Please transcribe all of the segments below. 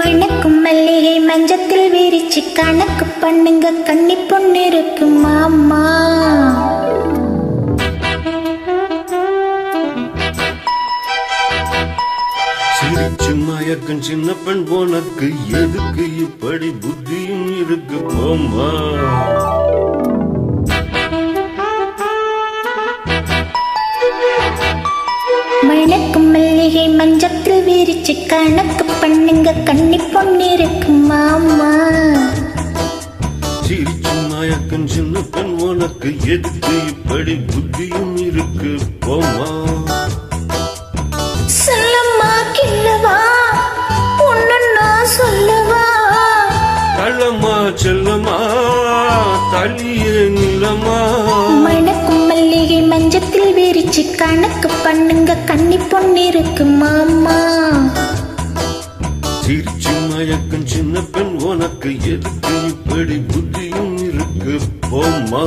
மணக்கும் மல்லிகை மஞ்சத்தில் விரிச்சு கணக்கு பண்ணுங்க கன்னி பொண்ணு இருக்கு மாமா. சிரிச்சு மயக்கும் சின்ன பெண் உனக்கு எதுக்கு இப்படி புத்தியும் இருக்கு போமா. மணக்கும் மல்லிகை மஞ்சத்தில் விரிச்சு கணக்கு பண்ணுங்க கன்னி பொண்ணு இருக்கு மாமா. சிரிச்சு மயக்கும் சின்ன பெண் உனக்கு எதுக்கு இப்படி புத்தியும் இருக்கு போமா. சொல்லம்மா கிள்ளவா பொண்ணு நான் சொல்லவா. கள்ளம்மா செல்லம்மா தள்ளியே நிலமா. மணக்கும் மல்லிகை மஞ்சத்தில் விரிச்சு கணக்கு பண்ணுங்க கன்னி பொண்ணு இருக்கு மாமா. சிரிச்சு மயக்கும் சின்ன பெண் உனக்கு எதுக்கு இப்படி புத்தியும் இருக்கு போமா.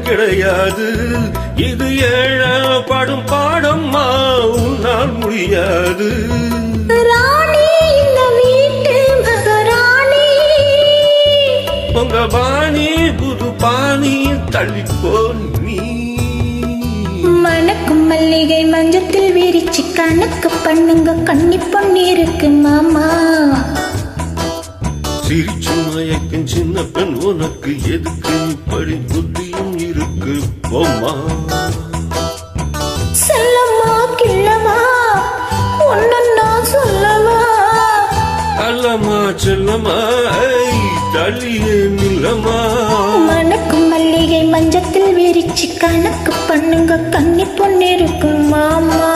கிடையாது இது ஏழப்படும் பாடம்மா உன்னால் முடியாது. ராணி இந்த வீட்டு மகாராணி உங்க பாணி புது பாணி தள்ளிப்போ நீ. மணக்கும் மல்லிகை மஞ்சத்தில் விரிச்சு கணக்கு பண்ணுங்க கன்னி பொண்ணு இருக்கு மாமா. சிரிச்சு மயக்கும் சின்ன பெண் உனக்கு எதுக்கு இப்படி புத்தியும் இருக்கு போமா. செல்லம்மா கிள்ளவா ஒன்னு நான் சொல்லவா. அல்லம்மா செல்லம்மா தள்ளியே நிலமா. மணக்கும் மல்லிகை மஞ்சத்தில் விரிச்சு கணக்கு பண்ணுங்க கன்னி பொண்ணு இருக்கு மாமா.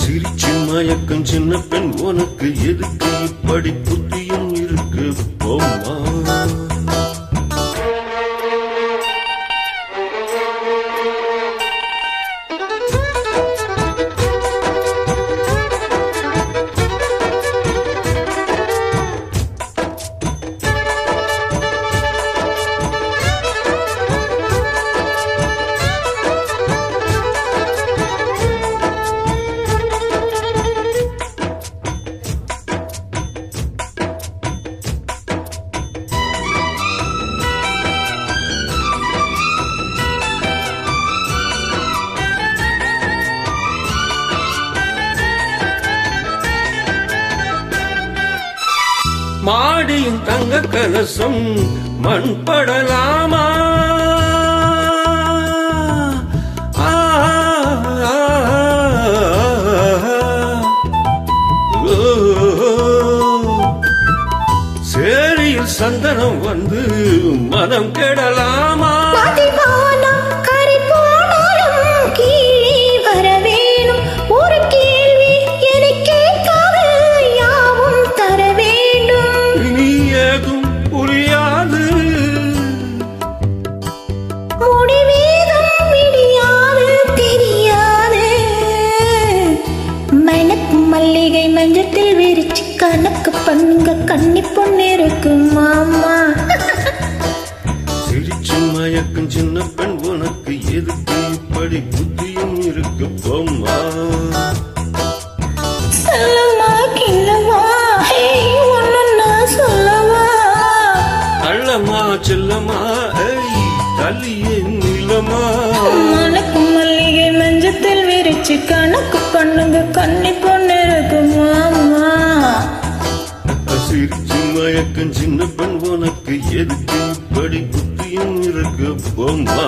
சிரிச்சு மயக்கும் சின்ன பெண் உனக்கு எதுக்கு இப்படி புத்தியும் இருக்கு போமா. மாடியின் தங்க கலசம் மண் படலாமா. சேரியில் சந்தனம் வந்து மனம் கெடலாமா. மல்லிகை மஞ்சத்தில் விரிச்சு கணக்கு பண்ணுங்க கன்னி பொண்ணு இருக்கு மாமா. சிரிச்சு மயக்கும் சின்ன பெண் உனக்கு எதுக்கு இப்படி புத்தியும் இருக்கு போமா. சொல்லம்மா கிள்ளவா ஒன்னு நான் சொல்லவா. அல்லம்மா செல்லம்மா தள்ளியே நிலமா. மணக்கும் மல்லிகை மஞ்சத்தில் விரிச்சு கணக்கு பண்ணுங்க கன்னி பொண்ணு இருக்கு மாமா. சிரிச்சு மயக்கும் சின்ன பெண் உனக்கு எதுக்கு இப்படி புத்தியும் இருக்கு போம்மா